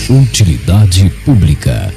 Utilidade pública.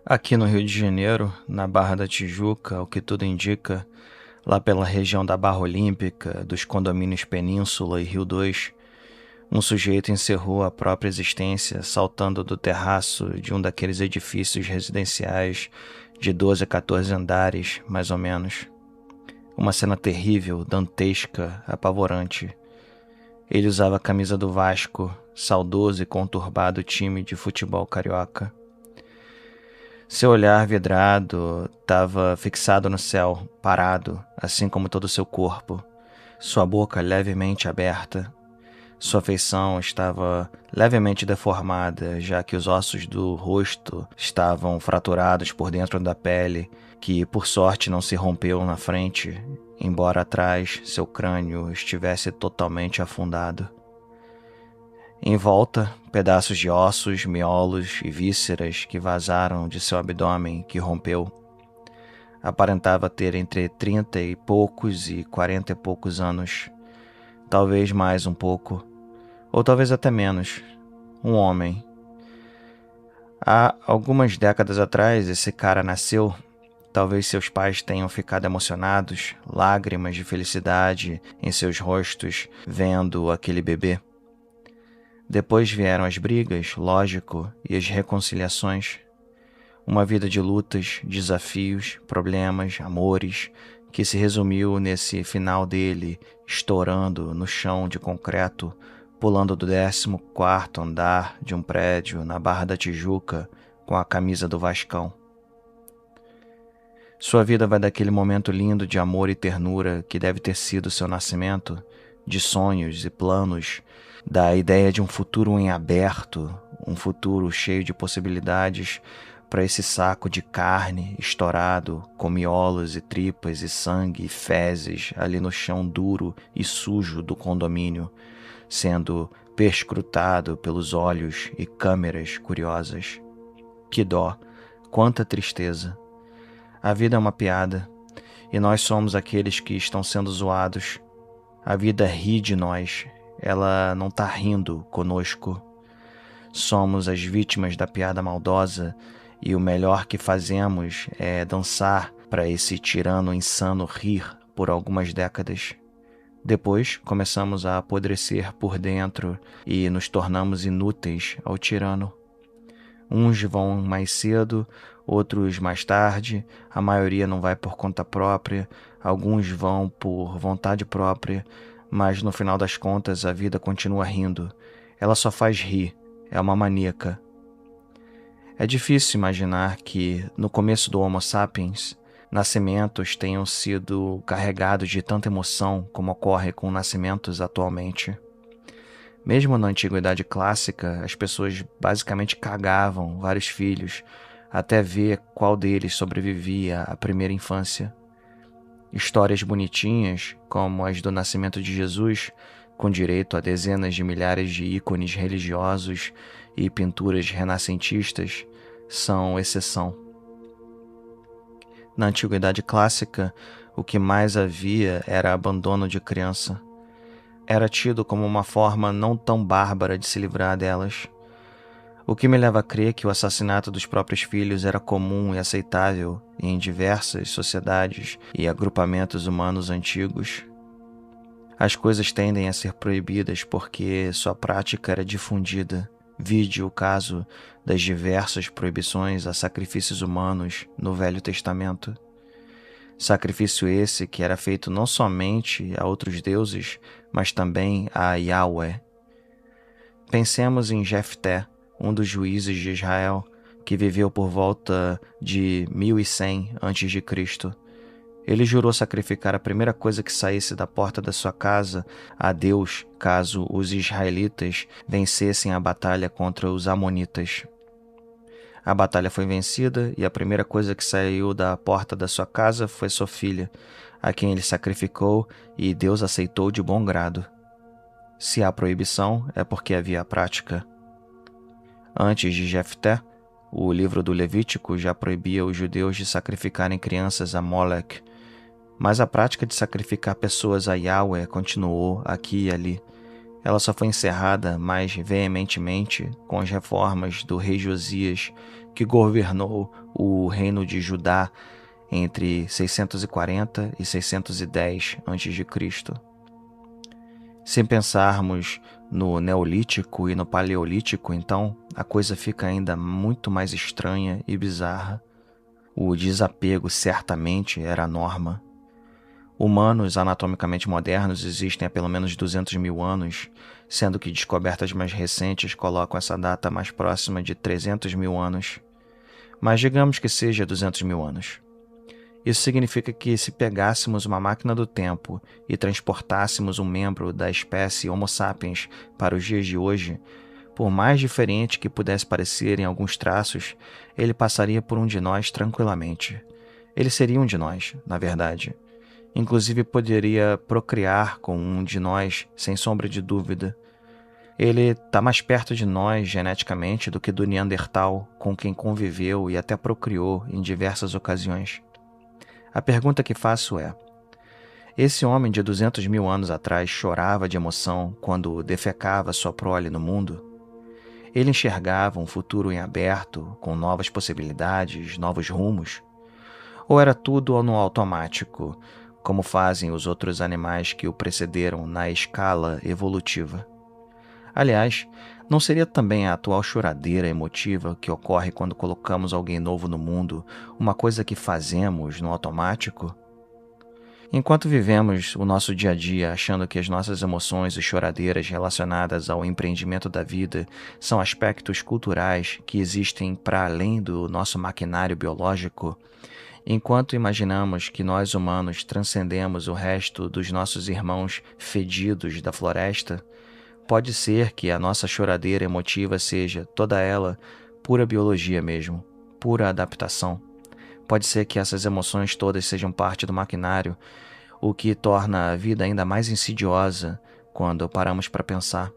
Aqui no Rio de Janeiro, na Barra da Tijuca, ao que tudo indica, lá pela região da Barra Olímpica, dos condomínios Península e Rio 2, um sujeito encerrou a própria existência saltando do terraço de um daqueles edifícios residenciais de 12 a 14 andares, mais ou menos. Uma cena terrível, dantesca, apavorante. Ele usava a camisa do Vasco, saudoso e conturbado time de futebol carioca. Seu olhar vidrado estava fixado no céu, parado, assim como todo o seu corpo, sua boca levemente aberta. Sua feição estava levemente deformada, já que os ossos do rosto estavam fraturados por dentro da pele, que por sorte não se rompeu na frente, embora atrás seu crânio estivesse totalmente afundado. Em volta, pedaços de ossos, miolos e vísceras que vazaram de seu abdômen que rompeu. Aparentava ter entre 30 e poucos e 40 e poucos anos. Talvez mais um pouco, ou talvez até menos. Um homem. Há algumas décadas atrás, esse cara nasceu. Talvez seus pais tenham ficado emocionados, lágrimas de felicidade em seus rostos, vendo aquele bebê. Depois vieram as brigas, lógico, e as reconciliações. Uma vida de lutas, desafios, problemas, amores, que se resumiu nesse final dele, estourando no chão de concreto, pulando do 14º andar de um prédio na Barra da Tijuca com a camisa do Vascão. Sua vida vai daquele momento lindo de amor e ternura que deve ter sido seu nascimento, de sonhos e planos, da ideia de um futuro em aberto, um futuro cheio de possibilidades, para esse saco de carne estourado, com miolos e tripas e sangue e fezes ali no chão duro e sujo do condomínio, sendo perscrutado pelos olhos e câmeras curiosas. Que dó, quanta tristeza. A vida é uma piada, e nós somos aqueles que estão sendo zoados. A vida ri de nós. Ela não tá rindo conosco. Somos as vítimas da piada maldosa e o melhor que fazemos é dançar para esse tirano insano rir por algumas décadas. Depois começamos a apodrecer por dentro e nos tornamos inúteis ao tirano. Uns vão mais cedo, outros mais tarde, a maioria não vai por conta própria, alguns vão por vontade própria, mas no final das contas a vida continua rindo. Ela só faz rir, é uma maníaca. É difícil imaginar que, no começo do Homo sapiens, nascimentos tenham sido carregados de tanta emoção como ocorre com nascimentos atualmente. Mesmo na Antiguidade Clássica, as pessoas basicamente cagavam vários filhos até ver qual deles sobrevivia à primeira infância. Histórias bonitinhas, como as do nascimento de Jesus, com direito a dezenas de milhares de ícones religiosos e pinturas renascentistas, são exceção. Na Antiguidade Clássica, o que mais havia era abandono de criança. Era tido como uma forma não tão bárbara de se livrar delas. O que me leva a crer que o assassinato dos próprios filhos era comum e aceitável em diversas sociedades e agrupamentos humanos antigos. As coisas tendem a ser proibidas porque sua prática era difundida. Vide o caso das diversas proibições a sacrifícios humanos no Velho Testamento. Sacrifício esse que era feito não somente a outros deuses, mas também a Yahweh. Pensemos em Jefté, um dos juízes de Israel, que viveu por volta de 1100 a.C. Ele jurou sacrificar a primeira coisa que saísse da porta da sua casa a Deus, caso os israelitas vencessem a batalha contra os amonitas. A batalha foi vencida e a primeira coisa que saiu da porta da sua casa foi sua filha, a quem ele sacrificou e Deus aceitou de bom grado. Se há proibição, é porque havia prática. Antes de Jefté, o livro do Levítico já proibia os judeus de sacrificarem crianças a Molec, mas a prática de sacrificar pessoas a Yahweh continuou aqui e ali. Ela só foi encerrada mais veementemente com as reformas do rei Josias, que governou o reino de Judá entre 640 e 610 a.C. Se pensarmos no Neolítico e no Paleolítico, então, a coisa fica ainda muito mais estranha e bizarra. O desapego certamente era a norma. Humanos anatomicamente modernos existem há pelo menos 200 mil anos, sendo que descobertas mais recentes colocam essa data mais próxima de 300 mil anos. Mas digamos que seja 200 mil anos. Isso significa que se pegássemos uma máquina do tempo e transportássemos um membro da espécie Homo sapiens para os dias de hoje, por mais diferente que pudesse parecer em alguns traços, ele passaria por um de nós tranquilamente. Ele seria um de nós, na verdade. Inclusive poderia procriar com um de nós, sem sombra de dúvida. Ele está mais perto de nós geneticamente do que do Neandertal, com quem conviveu e até procriou em diversas ocasiões. A pergunta que faço é: esse homem de 200 mil anos atrás chorava de emoção quando defecava sua prole no mundo? Ele enxergava um futuro em aberto, com novas possibilidades, novos rumos? Ou era tudo no automático, como fazem os outros animais que o precederam na escala evolutiva? Aliás, não seria também a atual choradeira emotiva que ocorre quando colocamos alguém novo no mundo uma coisa que fazemos no automático? Enquanto vivemos o nosso dia a dia achando que as nossas emoções e choradeiras relacionadas ao empreendimento da vida são aspectos culturais que existem para além do nosso maquinário biológico, enquanto imaginamos que nós humanos transcendemos o resto dos nossos irmãos fedidos da floresta, pode ser que a nossa choradeira emotiva seja, toda ela, pura biologia mesmo, pura adaptação. Pode ser que essas emoções todas sejam parte do maquinário, o que torna a vida ainda mais insidiosa quando paramos para pensar.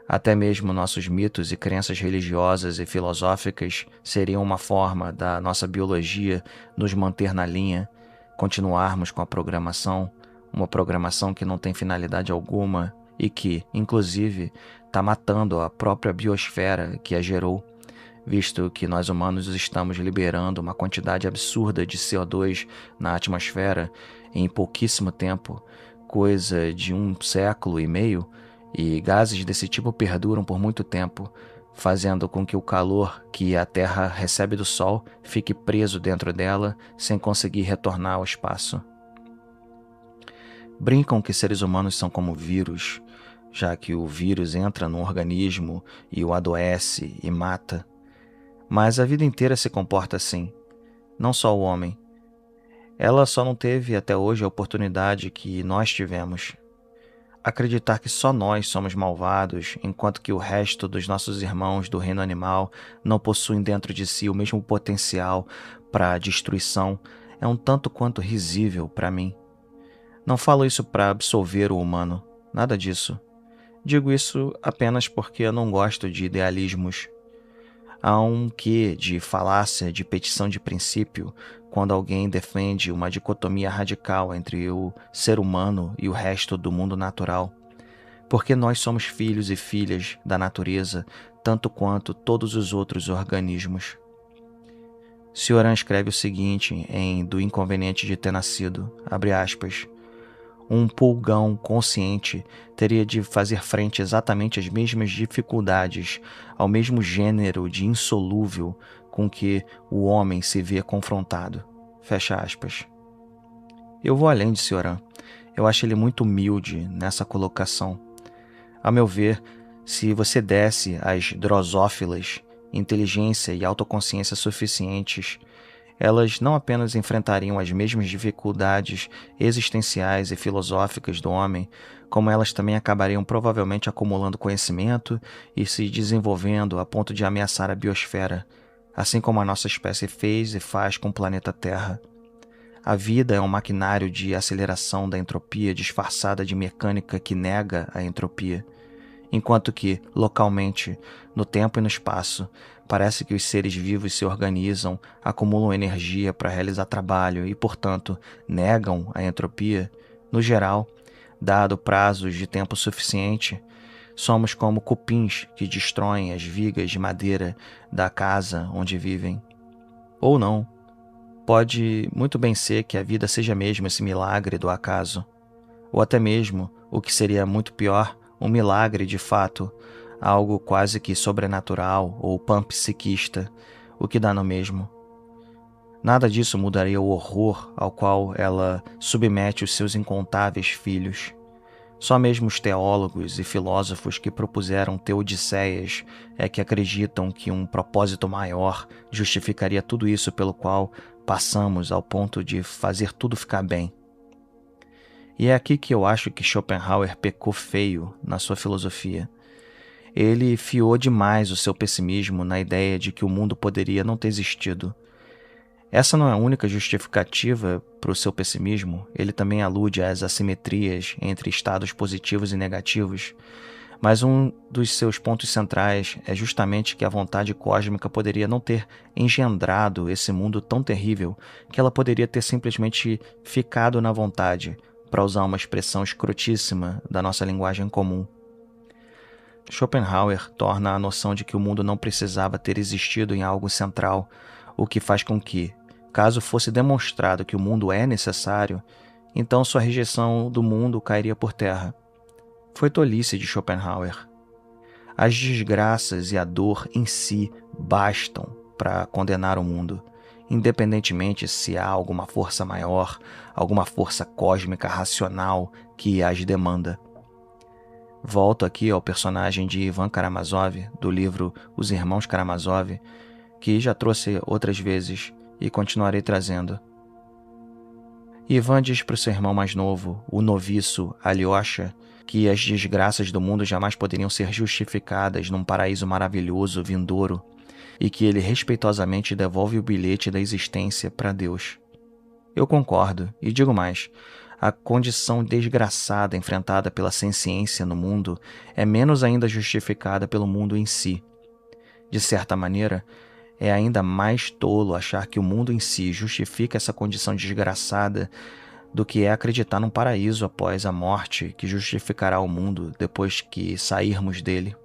Até mesmo nossos mitos e crenças religiosas e filosóficas seriam uma forma da nossa biologia nos manter na linha, continuarmos com a programação, uma programação que não tem finalidade alguma e que, inclusive, está matando a própria biosfera que a gerou, visto que nós humanos estamos liberando uma quantidade absurda de CO2 na atmosfera em pouquíssimo tempo, coisa de 1,5 séculos, e gases desse tipo perduram por muito tempo, fazendo com que o calor que a Terra recebe do Sol fique preso dentro dela sem conseguir retornar ao espaço. Brincam que seres humanos são como vírus, já que o vírus entra no organismo e o adoece e mata. Mas a vida inteira se comporta assim, não só o homem. Ela só não teve até hoje a oportunidade que nós tivemos. Acreditar que só nós somos malvados, enquanto que o resto dos nossos irmãos do reino animal não possuem dentro de si o mesmo potencial para a destruição, é um tanto quanto risível para mim. Não falo isso para absolver o humano, nada disso. Digo isso apenas porque eu não gosto de idealismos. Há um quê de falácia de petição de princípio quando alguém defende uma dicotomia radical entre o ser humano e o resto do mundo natural. Porque nós somos filhos e filhas da natureza, tanto quanto todos os outros organismos. Cioran escreve o seguinte em Do Inconveniente de Ter Nascido, abre aspas: um pulgão consciente teria de fazer frente exatamente às mesmas dificuldades, ao mesmo gênero de insolúvel com que o homem se vê confrontado. Fecha aspas. Eu vou além de Cioran. Eu acho ele muito humilde nessa colocação. A meu ver, se você desse às drosófilas inteligência e autoconsciência suficientes, elas não apenas enfrentariam as mesmas dificuldades existenciais e filosóficas do homem, como elas também acabariam provavelmente acumulando conhecimento e se desenvolvendo a ponto de ameaçar a biosfera, assim como a nossa espécie fez e faz com o planeta Terra. A vida é um maquinário de aceleração da entropia disfarçada de mecânica que nega a entropia, enquanto que, localmente, no tempo e no espaço, parece que os seres vivos se organizam, acumulam energia para realizar trabalho e, portanto, negam a entropia. No geral, dado prazos de tempo suficiente, somos como cupins que destroem as vigas de madeira da casa onde vivem. Ou não. Pode muito bem ser que a vida seja mesmo esse milagre do acaso, ou até mesmo, o que seria muito pior, um milagre de fato, algo quase que sobrenatural ou panpsiquista, o que dá no mesmo. Nada disso mudaria o horror ao qual ela submete os seus incontáveis filhos. Só mesmo os teólogos e filósofos que propuseram teodiceias é que acreditam que um propósito maior justificaria tudo isso pelo qual passamos ao ponto de fazer tudo ficar bem. E é aqui que eu acho que Schopenhauer pecou feio na sua filosofia. Ele fiou demais o seu pessimismo na ideia de que o mundo poderia não ter existido. Essa não é a única justificativa para o seu pessimismo, ele também alude às assimetrias entre estados positivos e negativos, mas um dos seus pontos centrais é justamente que a vontade cósmica poderia não ter engendrado esse mundo tão terrível que ela poderia ter simplesmente ficado na vontade, para usar uma expressão escrotíssima da nossa linguagem comum. Schopenhauer torna a noção de que o mundo não precisava ter existido em algo central, o que faz com que, caso fosse demonstrado que o mundo é necessário, então sua rejeição do mundo cairia por terra. Foi tolice de Schopenhauer. As desgraças e a dor em si bastam para condenar o mundo, independentemente se há alguma força maior, alguma força cósmica racional que as demanda. Volto aqui ao personagem de Ivan Karamazov, do livro Os Irmãos Karamazov, que já trouxe outras vezes e continuarei trazendo. Ivan diz para o seu irmão mais novo, o noviço Alyosha, que as desgraças do mundo jamais poderiam ser justificadas num paraíso maravilhoso vindouro e que ele respeitosamente devolve o bilhete da existência para Deus. Eu concordo, e digo mais, a condição desgraçada enfrentada pela senciência no mundo é menos ainda justificada pelo mundo em si. De certa maneira, é ainda mais tolo achar que o mundo em si justifica essa condição desgraçada do que é acreditar num paraíso após a morte que justificará o mundo depois que sairmos dele.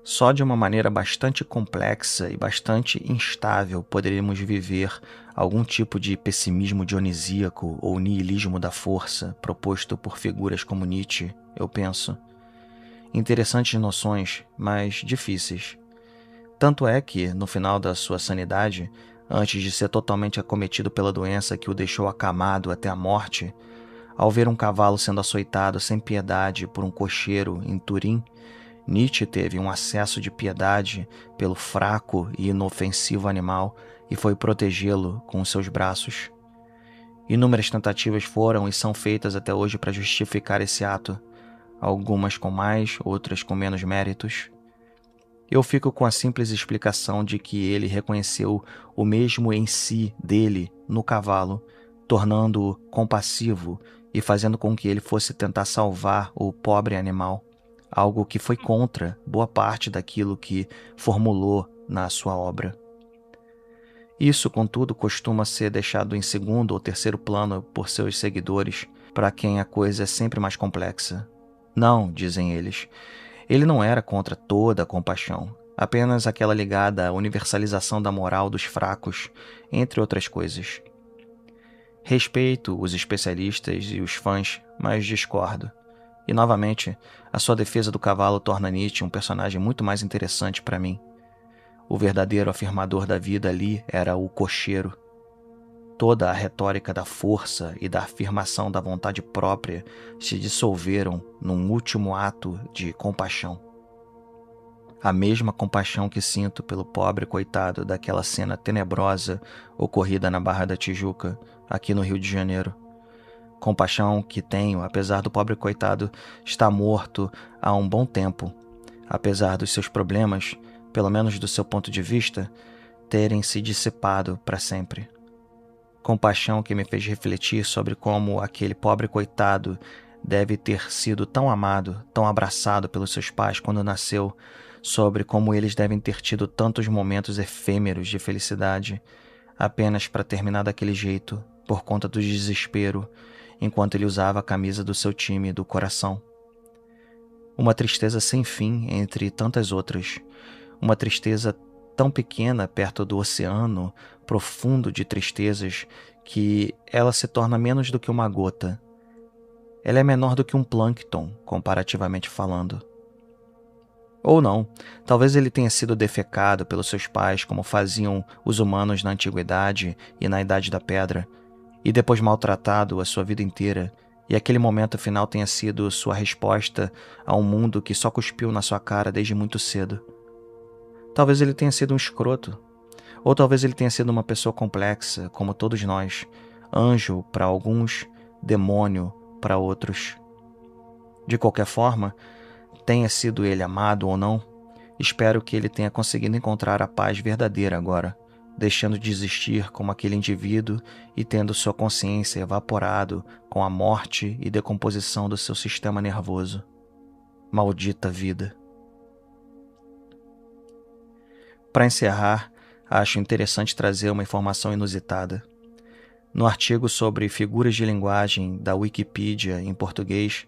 Só de uma maneira bastante complexa e bastante instável poderíamos viver algum tipo de pessimismo dionisíaco ou niilismo da força proposto por figuras como Nietzsche, eu penso. Interessantes noções, mas difíceis. Tanto é que, no final da sua sanidade, antes de ser totalmente acometido pela doença que o deixou acamado até a morte, ao ver um cavalo sendo açoitado sem piedade por um cocheiro em Turim, Nietzsche teve um acesso de piedade pelo fraco e inofensivo animal e foi protegê-lo com os seus braços. Inúmeras tentativas foram e são feitas até hoje para justificar esse ato, algumas com mais, outras com menos méritos. Eu fico com a simples explicação de que ele reconheceu o mesmo em si dele no cavalo, tornando-o compassivo e fazendo com que ele fosse tentar salvar o pobre animal, algo que foi contra boa parte daquilo que formulou na sua obra. Isso, contudo, costuma ser deixado em segundo ou terceiro plano por seus seguidores, para quem a coisa é sempre mais complexa. Não, dizem eles, ele não era contra toda a compaixão, apenas aquela ligada à universalização da moral dos fracos, entre outras coisas. Respeito os especialistas e os fãs, mas discordo. E, novamente, a sua defesa do cavalo torna Nietzsche um personagem muito mais interessante para mim. O verdadeiro afirmador da vida ali era o cocheiro. Toda a retórica da força e da afirmação da vontade própria se dissolveram num último ato de compaixão. A mesma compaixão que sinto pelo pobre coitado daquela cena tenebrosa ocorrida na Barra da Tijuca, aqui no Rio de Janeiro. Compaixão que tenho, apesar do pobre coitado estar morto há um bom tempo, apesar dos seus problemas, pelo menos do seu ponto de vista, terem se dissipado para sempre. Compaixão que me fez refletir sobre como aquele pobre coitado deve ter sido tão amado, tão abraçado pelos seus pais quando nasceu, sobre como eles devem ter tido tantos momentos efêmeros de felicidade, apenas para terminar daquele jeito, por conta do desespero, enquanto ele usava a camisa do seu time do coração. Uma tristeza sem fim entre tantas outras, uma tristeza tão pequena perto do oceano profundo de tristezas que ela se torna menos do que uma gota. Ela é menor do que um plâncton, comparativamente falando. Ou não, talvez ele tenha sido defecado pelos seus pais como faziam os humanos na antiguidade e na Idade da Pedra, e depois maltratado a sua vida inteira, e aquele momento final tenha sido sua resposta a um mundo que só cuspiu na sua cara desde muito cedo. Talvez ele tenha sido um escroto, ou talvez ele tenha sido uma pessoa complexa, como todos nós, anjo para alguns, demônio para outros. De qualquer forma, tenha sido ele amado ou não, espero que ele tenha conseguido encontrar a paz verdadeira agora, deixando de existir como aquele indivíduo e tendo sua consciência evaporado com a morte e decomposição do seu sistema nervoso. Maldita vida. Para encerrar, acho interessante trazer uma informação inusitada. No artigo sobre figuras de linguagem da Wikipedia em português,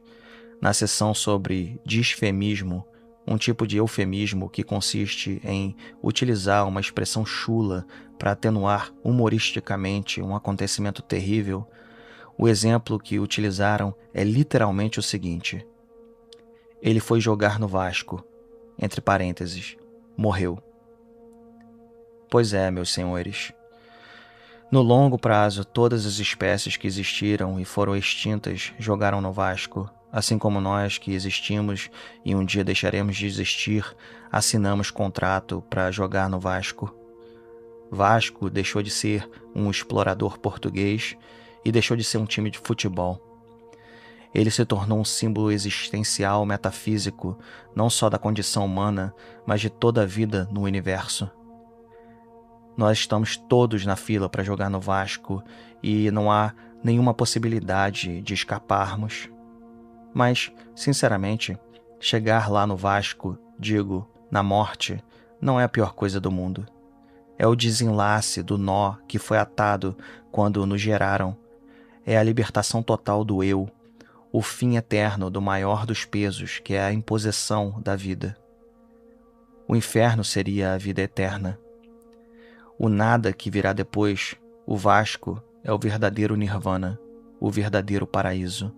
na seção sobre disfemismo, um tipo de eufemismo que consiste em utilizar uma expressão chula para atenuar humoristicamente um acontecimento terrível, o exemplo que utilizaram é literalmente o seguinte: ele foi jogar no Vasco, entre parênteses, morreu. Pois é, meus senhores. No longo prazo, todas as espécies que existiram e foram extintas jogaram no Vasco, assim como nós que existimos e um dia deixaremos de existir, assinamos contrato para jogar no Vasco. Vasco deixou de ser um explorador português e deixou de ser um time de futebol. Ele se tornou um símbolo existencial metafísico, não só da condição humana, mas de toda a vida no universo. Nós estamos todos na fila para jogar no Vasco e não há nenhuma possibilidade de escaparmos. Mas, sinceramente, chegar lá no Vasco, digo, na morte, não é a pior coisa do mundo. É o desenlace do nó que foi atado quando nos geraram. É a libertação total do eu, o fim eterno do maior dos pesos, que é a imposição da vida. O inferno seria a vida eterna. O nada que virá depois, o Vasco, é o verdadeiro nirvana, o verdadeiro paraíso.